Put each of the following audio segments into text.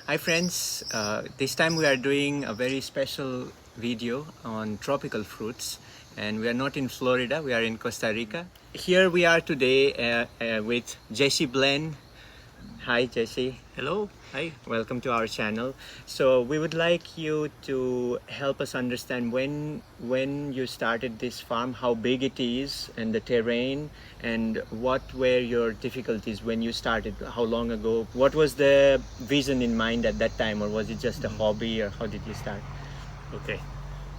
Hi friends, this time we are doing a very special video on tropical fruits, and we are not in Florida, we are in Costa Rica. Here we are today with Jesse Blenn. Hi Jesse. Hello. Hi. Welcome to our channel. So we would like you to help us understand when you started this farm, how big it is and the terrain, and what were your difficulties when you started, how long ago, what was the vision in mind at that time, or was it just a hobby, or how did you start? Okay.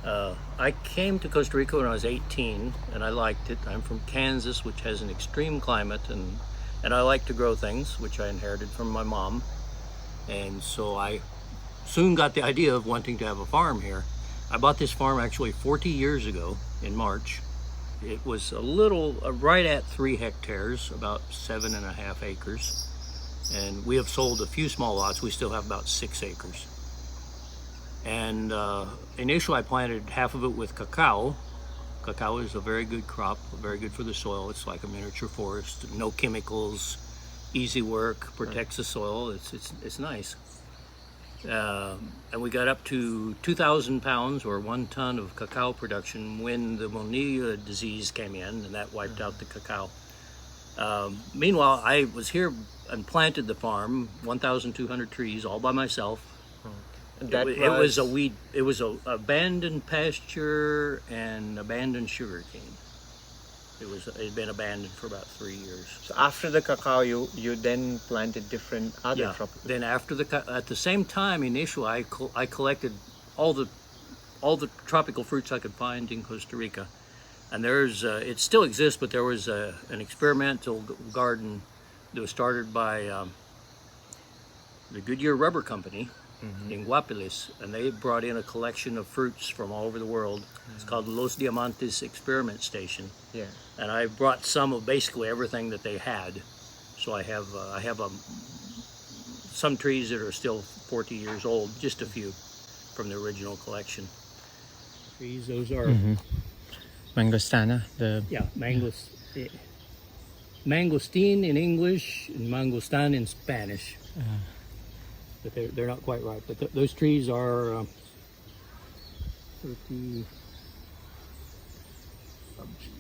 I came to Costa Rica when I was 18 and I liked it. I'm from Kansas, which has an extreme climate, and I like to grow things, which I inherited from my mom. And so I soon got the idea of wanting to have a farm here. I bought this farm actually 40 years ago in March. It was a little, right at 3 hectares, about 7.5 acres. And we have sold a few small lots. We still have about 6 acres. And initially I planted half of it with cacao. Cacao is a very good crop, very good for the soil. It's like a miniature forest, no chemicals, easy work, protects the soil. It's nice. And we got up to 2,000 pounds or 1 ton of cacao production when the monilia disease came in, and that wiped out the cacao. Meanwhile, I was here and planted the farm, 1,200 trees, all by myself. It was a weed. It was a abandoned pasture and abandoned sugarcane. It had been abandoned for about 3 years. So after the cacao, you then planted different other tropical. Then after at the same time, initially I collected all the tropical fruits I could find in Costa Rica, and there's it still exists, but there was an experimental garden that was started by the Goodyear Rubber Company. In Guapiles, and they brought in a collection of fruits from all over the world. It's called Los Diamantes Experiment Station. Yeah. And I brought some of basically everything that they had. So I have some trees that are still 40 years old, just a few from the original collection. Trees, those are Mangostana, mangosteen in English and mangostan in Spanish. But they're not quite ripe. But those trees are 30,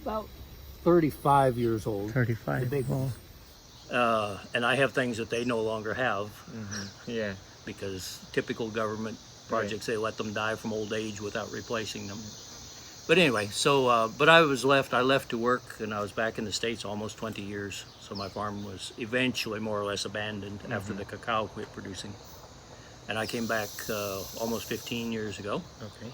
about 35 years old. 35. The big ones. And I have things that they no longer have. Yeah. Because typical government projects, they let them die from old age without replacing them. But anyway, so but I left to work, and I was back in the States almost 20 years. So my farm was eventually more or less abandoned after the cacao quit producing. And I came back almost 15 years ago. Okay.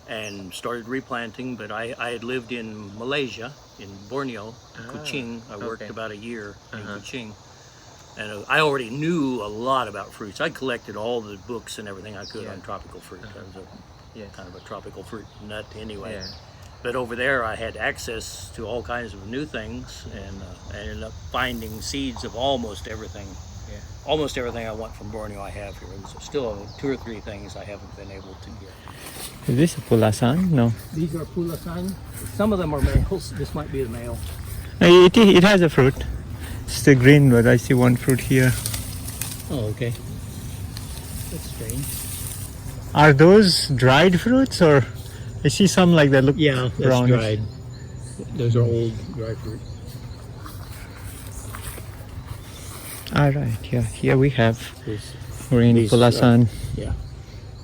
And started replanting, but I had lived in Malaysia, in Borneo, Kuching. I worked about a year in Kuching. And I already knew a lot about fruits. I collected all the books and everything I could on tropical fruit. I was kind of a tropical fruit nut anyway. Yeah. But over there I had access to all kinds of new things, and I ended up finding seeds of almost everything. Yeah. Almost everything I want from Borneo I have here. There's still 2 or 3 things I haven't been able to get. Is this a Pulasan? No. These are Pulasan. Some of them are males. This might be the male. It has a fruit. It's the green, but I see one fruit here. Oh, okay. That's strange. Are those dried fruits, or I see some like that look that's brownish. dried. Those are old dried fruit. All right, here we have green Pulasan.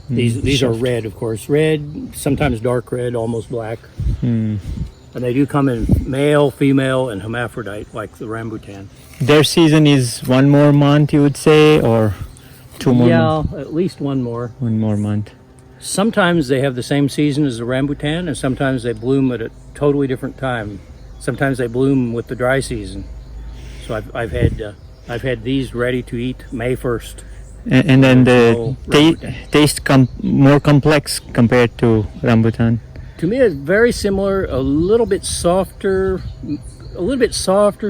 These are red, of course. Red, sometimes dark red, almost black. And they do come in male, female, and hermaphrodite, like the rambutan. Their season is 1 more month, you would say, or 2 more months? Yeah, at least 1 more. 1 more month. Sometimes they have the same season as the rambutan, and sometimes they bloom at a totally different time. Sometimes they bloom with the dry season. So I've had these ready to eat May 1st. And then the taste more complex compared to rambutan. To me, it's very similar. A little bit softer,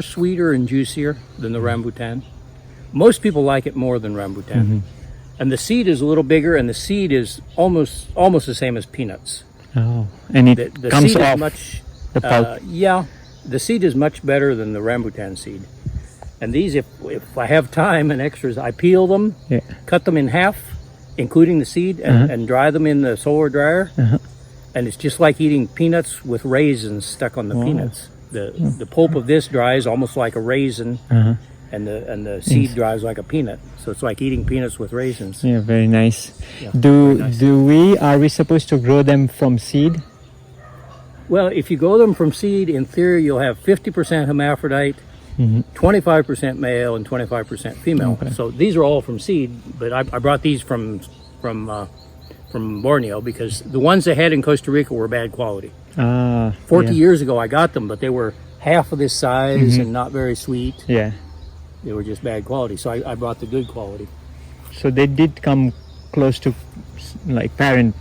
sweeter, and juicier than the rambutan. Most people like it more than rambutan. And the seed is a little bigger, and the seed is almost the same as peanuts. Oh, and it comes off the pulp. The seed is much better than the rambutan seed. And these, if I have time and extras, I peel them, Yeah. cut them in half, including the seed, and dry them in the solar dryer. And it's just like eating peanuts with raisins stuck on the peanuts. The pulp of this dries almost like a raisin, and the seed dries like a peanut. So it's like eating peanuts with raisins. Yeah, very nice. Yeah, Are we supposed to grow them from seed? Well, if you grow them from seed, in theory, you'll have 50% hermaphrodite, 25% male, and 25% female. Okay. So these are all from seed, but I brought these from Borneo because the ones they had in Costa Rica were bad quality. 40 years ago, I got them, but they were half of this size and not very sweet. Yeah. They were just bad quality, so I brought the good quality. So they did come close to like parent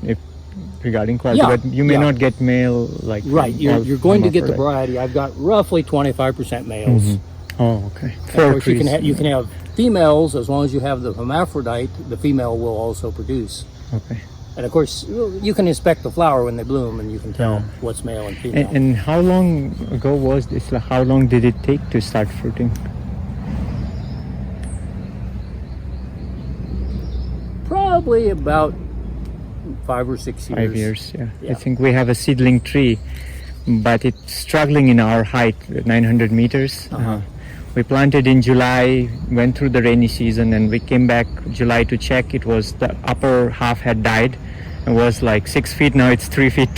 regarding quality, Yeah, but you may not get male like Right, you're going to get the variety. I've got roughly 25% males. Oh, okay. Of course, you can have females as long as you have the hermaphrodite. The female will also produce. Okay. And of course, you can inspect the flower when they bloom, and you can tell what's male and female. And how long ago was this? Like, how long did it take to start fruiting? Probably about 5 or 6 years. 5 years, yeah. Yeah. I think we have a seedling tree, but it's struggling in our height, 900 meters. We planted in July, went through the rainy season, and we came back July to check. It was the upper half had died. It was like 6 feet, now it's 3 feet.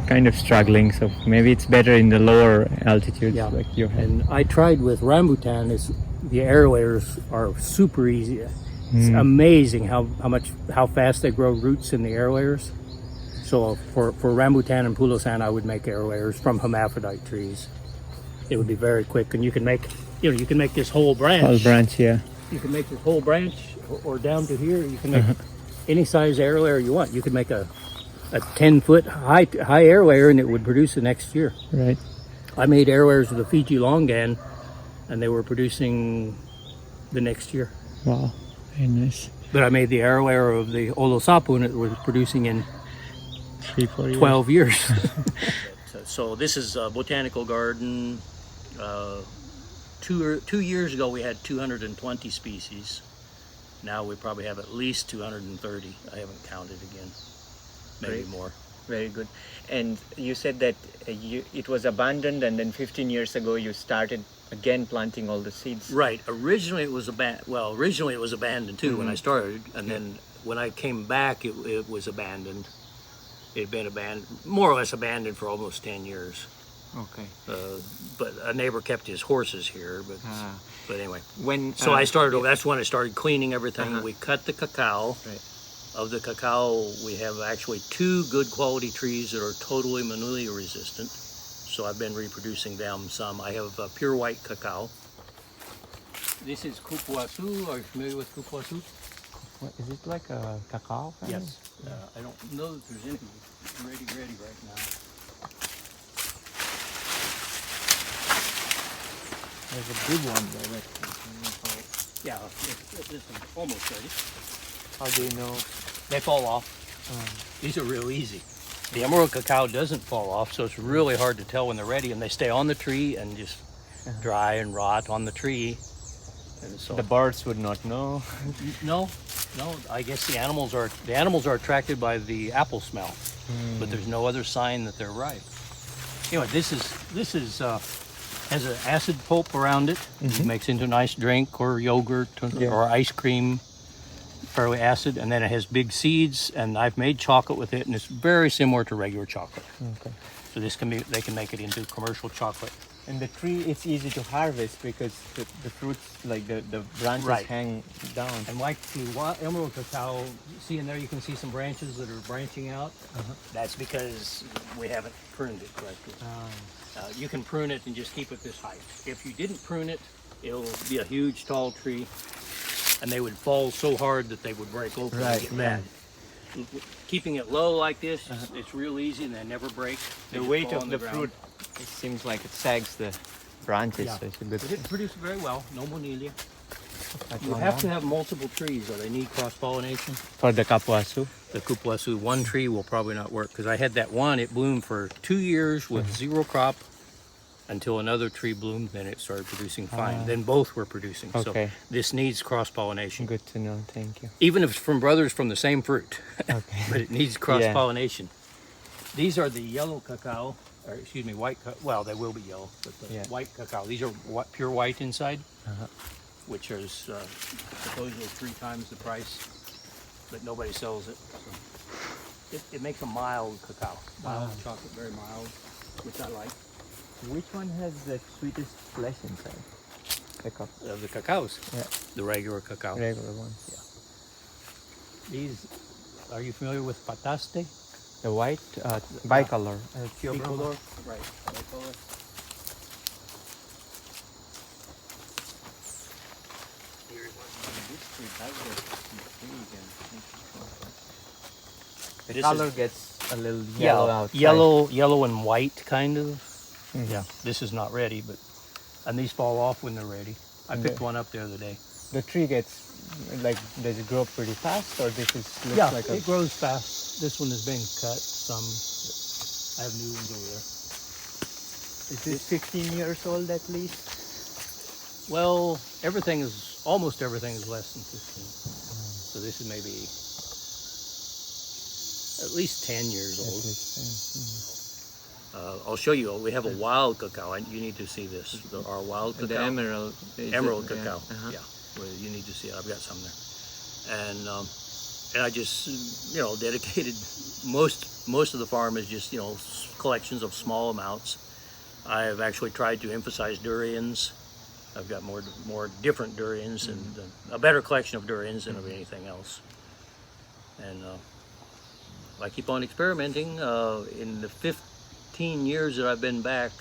Kind of struggling, so maybe it's better in the lower altitudes like you had. And I tried with rambutan. The aerators are super easy. It's amazing how fast they grow roots in the aerators. So for rambutan and Pulasan, I would make aerators from hermaphrodite trees. It would be very quick, and you can make this whole branch. Whole branch, yeah. You can make this whole branch, or down to here. You can make any size aerator you want. You could make a 10-foot high aerator, and it would produce the next year. Right. I made aerators with the FIJI Longan, and they were producing the next year. Wow, very nice. But I made the aerator of the Olosapu, and it was producing in 3-4 years. 12 years. So this is a botanical garden. 2 years ago we had 220 species. Now we probably have at least 230. I haven't counted again. Maybe more. Very good. And you said that it was abandoned, and then 15 years ago you started again planting all the seeds. Right. Originally it was abandoned too when I started, and then when I came back it was abandoned. It had been abandoned, more or less abandoned, for almost 10 years. Okay. But a neighbor kept his horses here. But anyway, So I started. That's when I started cleaning everything. We cut the cacao. Right. Of the cacao, we have actually 2 good quality trees that are totally monilia resistant. So I've been reproducing them some. I have pure white cacao. This is Cupuacu. Are you familiar with Cupuacu? What, is it like a cacao? Yes. I don't know that there's any ready right now. There's a big one there. Yeah, this is almost ready. How do you know? They fall off. These are real easy. The emerald cacao doesn't fall off, so it's really hard to tell when they're ready, and they stay on the tree and just dry and rot on the tree. And so The birds would not know. no, I guess the animals are attracted by the apple smell, but there's no other sign that they're ripe. Anyway, this has an acid pulp around it. It makes into a nice drink or yogurt or ice cream, fairly acid, and then it has big seeds, and I've made chocolate with it, and it's very similar to regular chocolate. Okay. So they can make it into commercial chocolate. And the tree, it's easy to harvest because the fruits, like the branches hang down. And like the emerald cacao, see in there you can see some branches that are branching out. That's because we haven't pruned it correctly. You can prune it and just keep it this height. If you didn't prune it, it'll be a huge tall tree, and they would fall so hard that they would break open and get bad. Keeping it low like this, it's real easy, and they never break. The weight of the fruit, it seems like it sags the branches. Yeah. So it's a good. But it produced very well, no monilia. You have to have multiple trees, or they need cross-pollination. For the Cupuacu. The Cupuacu, one tree will probably not work, because I had that one, it bloomed for 2 years with 0 crop, until another tree bloomed, then it started producing fine. Then both were producing. Okay. So this needs cross-pollination. Good to know. Thank you. Even if it's from brothers from the same fruit. Okay. But it needs cross-pollination. These are the yellow cacao, or excuse me, white well, they will be yellow, but the white cacao. These are pure white inside, which is supposedly 3 times the price, but nobody sells it. So it makes a mild cacao. Mild chocolate, very mild, which I like. Which one has the sweetest flesh inside? The cacaos. Yeah. The regular cacao. Regular ones. Yeah. These, are you familiar with Pataxte? The white, bicolor. Tricolor. Right. Bicolor. Here's The This color is- gets a little yellow outside. Yellow and white, kind of. Yeah. This is not ready, but and these fall off when they're ready. I picked one up the other day. The tree gets, like, does it grow pretty fast, or this is looks Yeah, like it grows fast. This one has been cut. Some, I have new ones over there. Is this 15 years old at least? Well, almost everything is less than 15. So this is maybe at least 10 years old. I'll show you. We have a wild cacao. You need to see this. Our wild cacao. The emerald. Emerald cacao. Yeah. Yeah. Well, you need to see it. I've got some there. And I just, dedicated most of the farm is just, collections of small amounts. I've actually tried to emphasize durians. I've got more different durians and a better collection of durians than of anything else. And I keep on experimenting. In the 15 years that I've been back,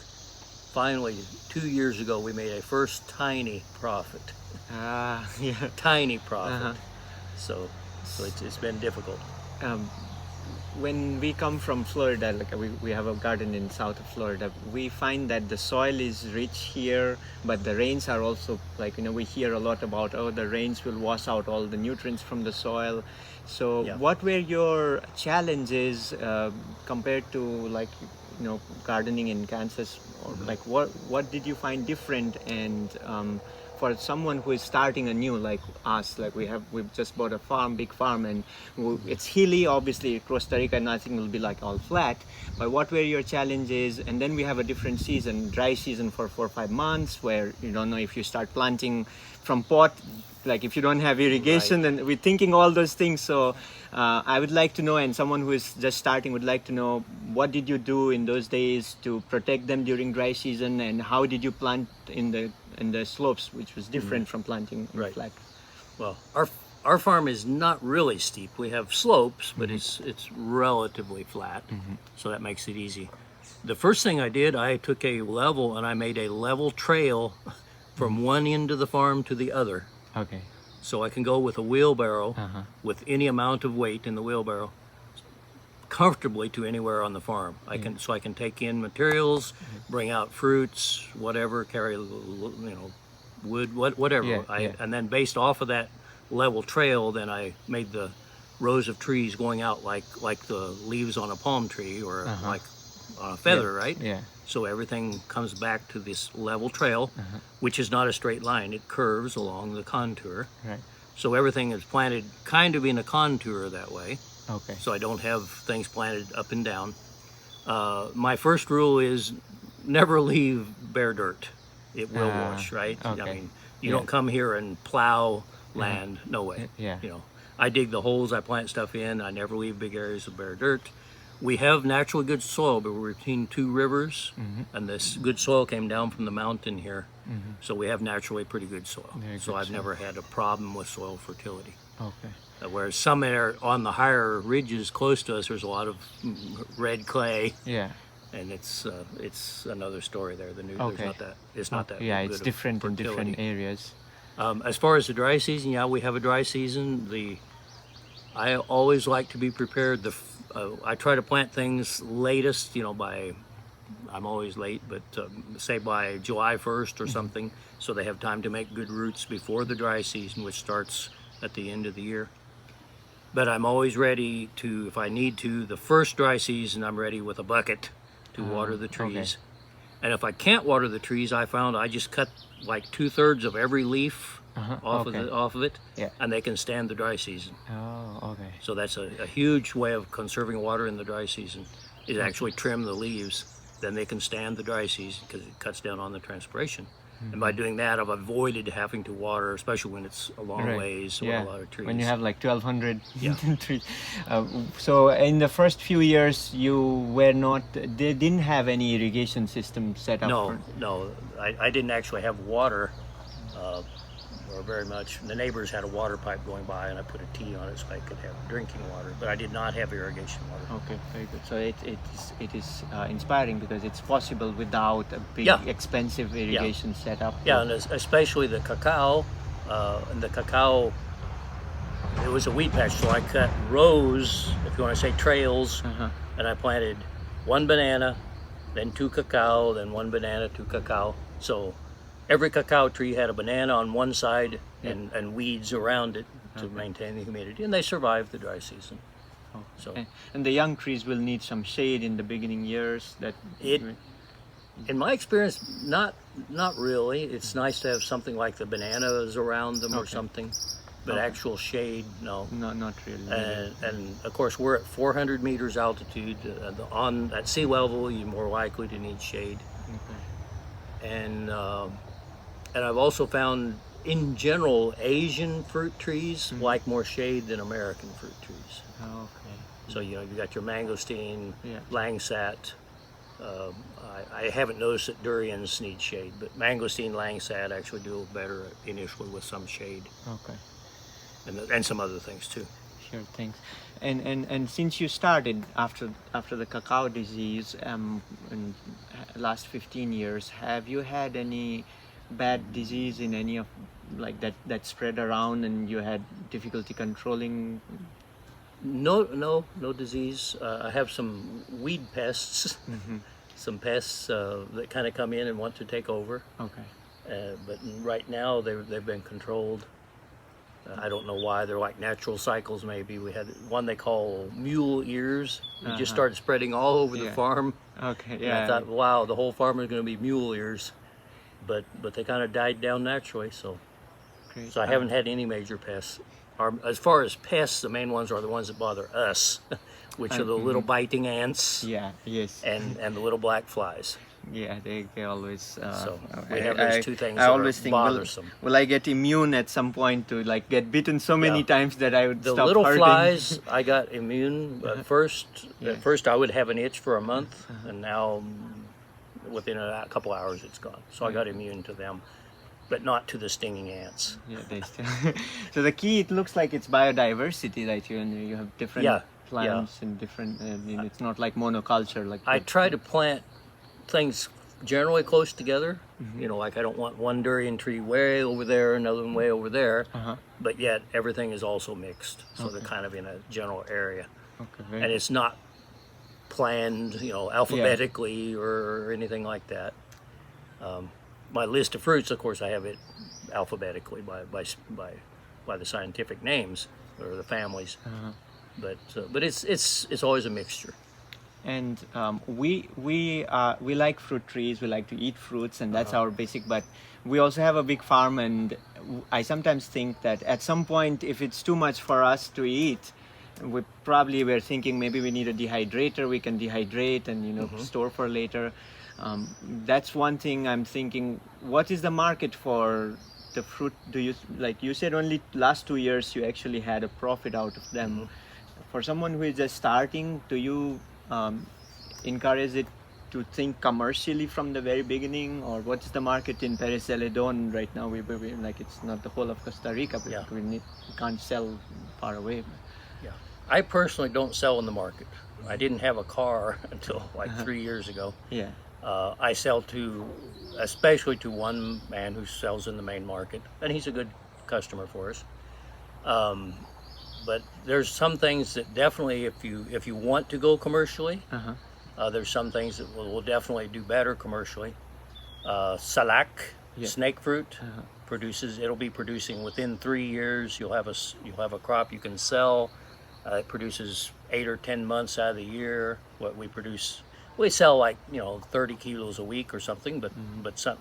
finally 2 years ago we made a first tiny profit. Yeah. Tiny profit. So it's been difficult. When we come from Florida, like we have a garden in south of Florida, we find that the soil is rich here, but the rains are also, like, we hear a lot about, the rains will wash out all the nutrients from the soil. So what were your challenges compared to, like, gardening in Kansas, or like what did you find different? And for someone who is starting anew, like us, like we've just bought a big farm, and it's hilly. Obviously, Costa Rica, nothing will be like all flat. But what were your challenges? And then we have a different season, dry season for 4 or 5 months, where you don't know if you start planting from pot, like if you don't have irrigation, then we're thinking all those things. So I would like to know, and someone who is just starting would like to know, what did you do in those days to protect them during dry season, and how did you plant in the slopes, which was different from planting in flat? Well, our farm is not really steep. We have slopes, but it's relatively flat, so that makes it easy. The first thing I did, I took a level and I made a level trail from one end of the farm to the other. Okay. So I can go with a wheelbarrow with any amount of weight in the wheelbarrow comfortably to anywhere on the farm. I can take in materials, bring out fruits, whatever, carry wood, whatever. And then based off of that level trail, then I made the rows of trees going out like the leaves on a palm tree, or like on a feather, right? Yeah. So everything comes back to this level trail, which is not a straight line. It curves along the contour. Right. So everything is planted kind of in a contour that way. Okay. So I don't have things planted up and down. My first rule is never leave bare dirt. It will wash, right? Okay. I mean, you don't come here and plow land. No way. Yeah. I dig the holes, I plant stuff in. I never leave big areas of bare dirt. We have naturally good soil, but we're between 2 rivers, and this good soil came down from the mountain here. So we have naturally pretty good soil. So I've never had a problem with soil fertility. Okay. Whereas some are on the higher ridges close to us, there's a lot of red clay. Yeah. And it's another story there. There's not that. It's not that. Yeah, good it's of different in fertility. different areas. As far as the dry season, we have a dry season. I always like to be prepared. I try to plant things latest, I'm always late, but say by July 1st or something, so they have time to make good roots before the dry season, which starts at the end of the year. But I'm always ready to, if I need to, the first dry season, I'm ready with a bucket to water the trees. And if I can't water the trees, I found I just cut like 2/3 of every leaf off of it, Yeah. and they can stand the dry season. Oh, okay. So that's a huge way of conserving water in the dry season, is actually trim the leaves. Then they can stand the dry season because it cuts down on the transpiration. And by doing that, I've avoided having to water, especially when it's a long ways or a lot of trees. When you have like 1,200 Yeah. trees. So in the first few years, they didn't have any irrigation system set up? No, I didn't actually have water or very much. The neighbors had a water pipe going by, and I put a T on it so I could have drinking water, but I did not have irrigation water. Okay, very good. So it is inspiring because it's possible without a big expensive irrigation setup. Yeah, and especially the cacao. And the cacao, it was a wheat patch, so I cut rows, if you want to say trails, and I planted one banana, then 2 cacao, then 1 banana, 2 cacao. So every cacao tree had a banana on one side and weeds around it to maintain the humidity, and they survived the dry season. Oh, so, and the young trees will need some shade in the beginning years. In my experience, not really. It's nice to have something like the bananas around them or something, but actual shade, no. No, not really. And of course, we're at 400 meters altitude. At sea level, you're more likely to need shade. Okay. And I've also found, in general, Asian fruit trees like more shade than American fruit trees. Oh, okay. So you got your mangosteen, Yeah. langsat. I haven't noticed that durians need shade, but mangosteen, langsat actually do better initially with some shade. Okay. And some other things too. Sure, thanks. And since you started after the cacao disease, in last 15 years, have you had any bad disease in any of that spread around and you had difficulty controlling? No disease. I have some weed pests, some pests that kind of come in and want to take over. Okay. But right now they've been controlled. I don't know why. They're like natural cycles maybe. We had one they call mule ears. It just started spreading all over the farm. Okay, And I thought, wow, the whole farm is going to be mule ears. But they kind of died down naturally, so Great. I haven't had any major pests. As far as pests, the main ones are the ones that bother us, which are the little biting ants Yes. and the little black flies. Yeah, they always. So we have those two things I that always are think, bothersome. will I get immune at some point to get bitten so many times that I would The stop little hurting? flies, I got immune at first. At first, I would have an itch for a month, and now within a couple hours, it's gone. So I got immune to them, but not to the stinging ants. Yeah, they still. So the key, it looks like it's biodiversity, right? You have different plants and different. It's not like monoculture. I try to plant things generally close together. Like I don't want one durian tree way over there, another one way over there, but yet everything is also mixed. So they're kind of in a general area. Okay, And it's not planned, alphabetically or anything like that. My list of fruits, of course, I have it alphabetically by the scientific names or the families. But it's always a mixture. And we like fruit trees. We like to eat fruits, and that's our basic. But we also have a big farm, and I sometimes think that at some point, if it's too much for us to eat, we're thinking maybe we need a dehydrator. We can dehydrate and store for later. That's one thing I'm thinking. What is the market for the fruit? You said only last 2 years you actually had a profit out of them. For someone who is just starting, do you encourage it to think commercially from the very beginning, or what's the market in Perez Celedon right now? We it's not the whole of Costa Rica, but we can't sell far away. Yeah, I personally don't sell in the market. I didn't have a car until like 3 years ago. Yeah. I sell especially to one man who sells in the main market, and he's a good customer for us. But there's some things that definitely, if you want to go commercially, there's some things that will definitely do better commercially. SALAK, snake fruit, it'll be producing within 3 years. You'll have a crop you can sell. It produces 8 or 10 months out of the year. What we produce We sell like 30 kilos a week or something, but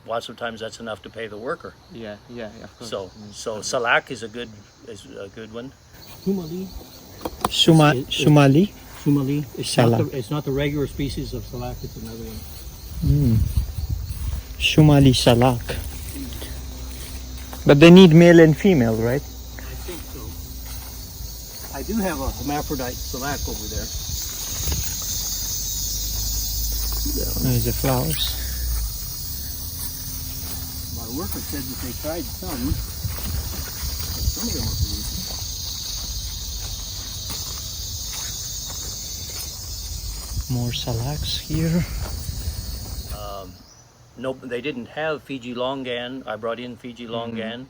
lots of times that's enough to pay the worker. Yeah, yeah, of course. So SALAK is a good one. Sumali. Sumali. Sumali. SALAK. It's not the regular species of SALAK. It's another one. Shumali SALAK. But they need male and female, right? I think so. I do have a hermaphrodite SALAK over there. There's the flowers. My worker said that they tried some, but some of them are producing. More SALAKs here. No, they didn't have FIJI Longan. I brought in FIJI Longan.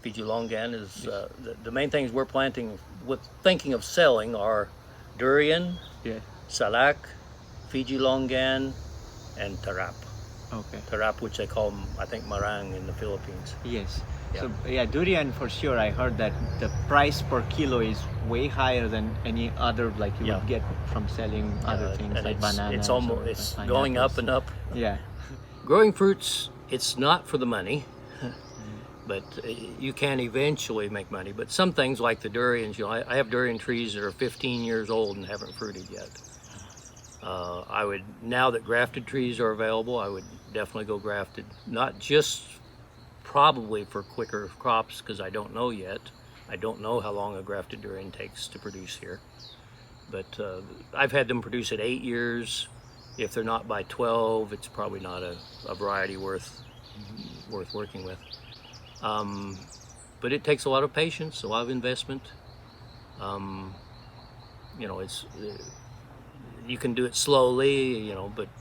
FIJI Longan is the main things we're planting with thinking of selling are Durian, SALAK, FIJI Longan, and TARAP. Okay. TARAP, which they call, I think, marang in the Philippines. Yes. Yeah. So yeah, durian for sure. I heard that the price per kilo is way higher than any other like you would get from selling other things and like bananas. It's going up and up. Yeah. Growing fruits, it's not for the money, but you can eventually make money. But some things like the durians, I have durian trees that are 15 years old and haven't fruited yet. I would, now that grafted trees are available, I would definitely go grafted. Not just probably for quicker crops, because I don't know yet. I don't know how long a grafted durian takes to produce here. But I've had them produce at 8 years. If they're not by 12, it's probably not a variety worth working with. But it takes a lot of patience, a lot of investment. It's you can do it slowly,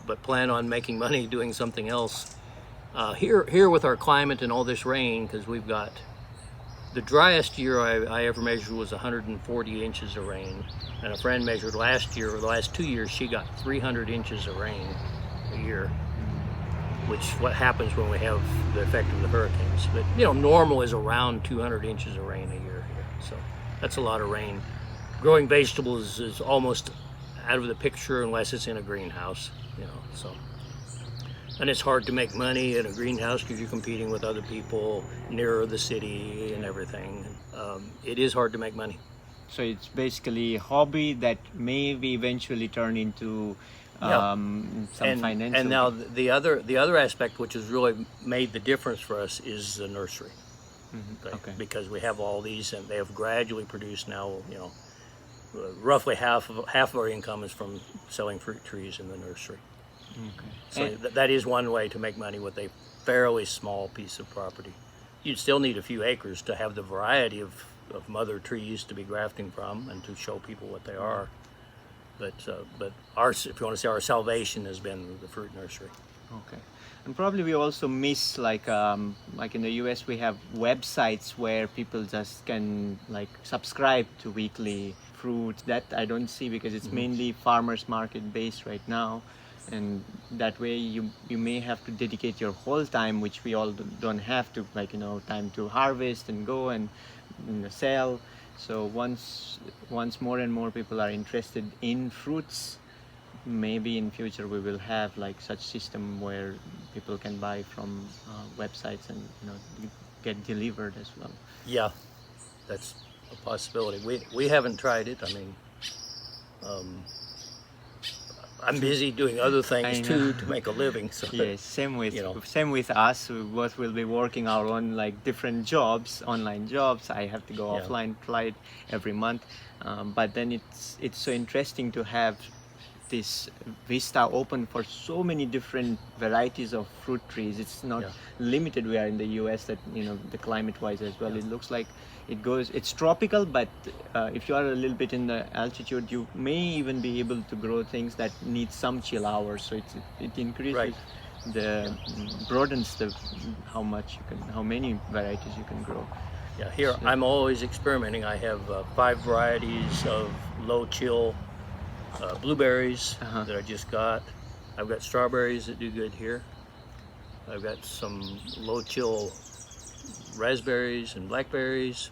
but plan on making money doing something else. Here with our climate and all this rain, because we've got the driest year I ever measured was 140 inches of rain. And a friend measured last year, or the last 2 years, she got 300 inches of rain a year, which what happens when we have the effect of the hurricanes. But, normal is around 200 inches of rain a year here. So that's a lot of rain. Growing vegetables is almost out of the picture unless it's in a greenhouse, so. And it's hard to make money in a greenhouse because you're competing with other people nearer the city and everything. It is hard to make money. So it's basically a hobby that maybe eventually turn into some financial. And now the other aspect, which has really made the difference for us, is the nursery. Okay. Because we have all these, and they have gradually produced now. Roughly half of our income is from selling fruit trees in the nursery. Okay. So that is one way to make money with a fairly small piece of property. You'd still need a few acres to have the variety of mother trees to be grafting from and to show people what they are. But if you want to say, our salvation has been the fruit nursery. Okay. And probably we also miss like in the US we have websites where people just can like subscribe to weekly fruits. That I don't see because it's mainly farmers market based right now. And that way you may have to dedicate your whole time, which we all don't have to, time to harvest and go and sell. So once more and more people are interested in fruits, maybe in future we will have like such system where people can buy from websites and get delivered as well. Yeah, that's a possibility. We haven't tried it. I mean, I'm busy doing other things too to make a living. So yes, same with us. We both will be working our own like different jobs, online jobs. I have to go offline, try it every month. But then it's so interesting to have this vista open for so many different varieties of fruit trees. It's not limited. We are in the US, that the climate wise as well. It looks like it's tropical, but if you are a little bit in the altitude, you may even be able to grow things that need some chill hours. So it increases broadens how many varieties you can grow. Yeah, here I'm always experimenting. I have 5 varieties of low chill blueberries that I just got. I've got strawberries that do good here. I've got some low chill raspberries and blackberries.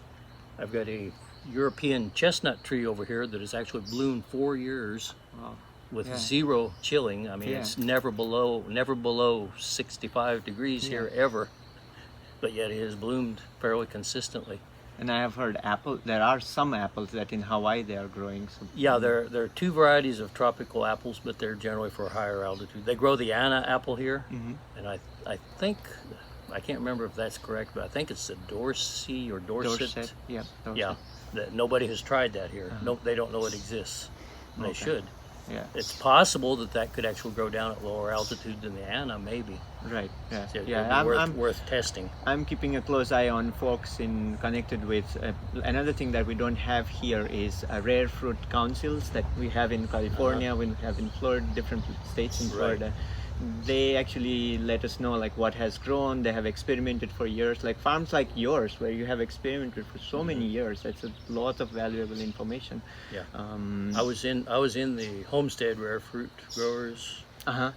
I've got a European chestnut tree over here that has actually bloomed 4 years. Wow. with Yeah. zero chilling. I mean, Yeah. it's never below 65 degrees Yeah. here ever, but yet it has bloomed fairly consistently. And I have heard there are some apples that in Hawaii they are growing. So, Yeah, there are two varieties of tropical apples, but they're generally for higher altitude. They grow the Anna apple here, and I think, I can't remember if that's correct, but I think it's the Dorsey or Dorset. Yeah. Dorset. Yeah, that nobody has tried that here. No, they don't know it exists. And They Okay. should. Yeah. It's possible that could actually grow down at lower altitude than the Anna, maybe. Right. Yeah. So it'd Yeah. be worth testing. I'm keeping a close eye on folks connected with another thing that we don't have here is rare fruit councils that we have in California, we have in Florida, different states in Florida. They actually let us know like what has grown. They have experimented for years, like farms like yours where you have experimented for so many years. That's a lot of valuable information. Yeah. I was in the Homestead Rare Fruit Growers.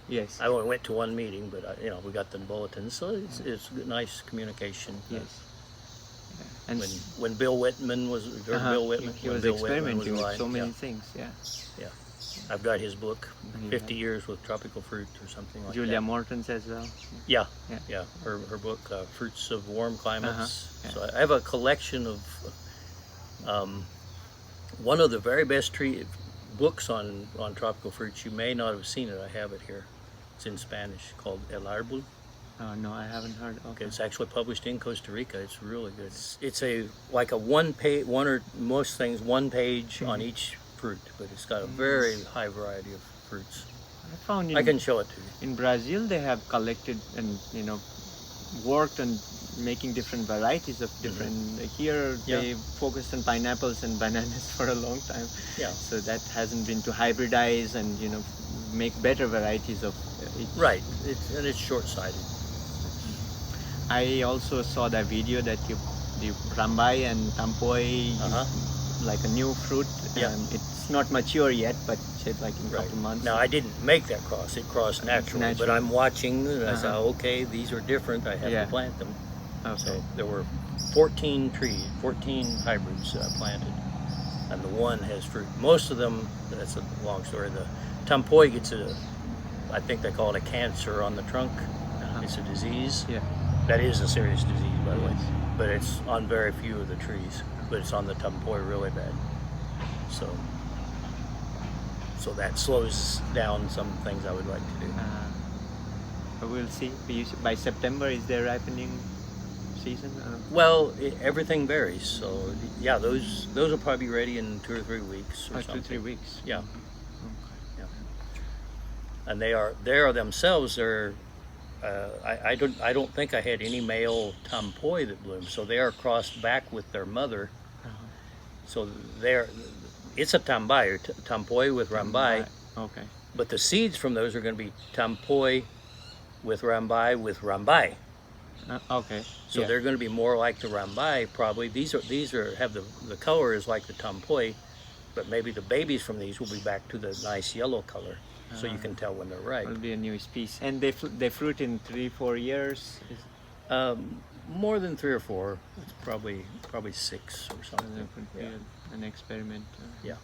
Yes. I only went to one meeting, but we got the bulletins, so it's nice communication. Yes. Yeah. And When Bill Whitman was Bill Whitman, he when was Bill Whitman experimenting with alive, so many yeah. things. Yeah. Yeah, I've got his book, you 50 Years with Tropical Fruit or something like Julia that. Morton's as well. Yeah, Yeah. yeah. Her book, Fruits of Warm Climates. Yeah. So I have a collection of one of the very best books on tropical fruits. You may not have seen it. I have it here. It's in Spanish, called El Árbol. No, I haven't heard. Okay. It's actually published in Costa Rica. It's really good. It's like a one page, one page on each fruit, but it's got a very high variety of fruits. I found I can show it to you. in Brazil they have collected and worked on making different varieties of different. Here they focused on pineapples and bananas for a long time. Yeah. So that hasn't been to hybridize and make better varieties of. Right. It's short-sighted. I also saw that video that the Rambai and Tampoi, like a new fruit. Yeah. And it's not mature yet, but it's like in a couple months. Now I didn't make that cross. It crossed naturally. natural. But I'm watching and I saw, okay, these are different. I have to plant them. Okay. So there were 14 hybrids planted, and the one has fruit. Most of them, that's a long story. The Tampoi gets I think they call it a cancer on the trunk. It's a disease. Yeah. That is a serious disease, by the way. But it's on very few of the trees. But it's on the Tampoi really bad. So that slows down some things I would like to do. But we'll see. By September, is there ripening season? Well, everything varies. So yeah, those will probably be ready in 2 or 3 weeks or something. 2-3 weeks. Yeah. Okay. Yeah. And they are themselves. I don't think I had any male Tampoi that bloomed. So they are crossed back with their mother. So it's a Tampoi with Rambai. Okay. But the seeds from those are going to be Tampoi with Rambai. Okay. So they're going to be more like the Rambai probably. These have the color is like the Tampoi, but maybe the babies from these will be back to the nice yellow color, so you can tell when they're ripe. It'll be a new species. And they fruit in 3-4 years. More than 3 or 4. It's probably 6 or something. That could be an experiment. Yeah.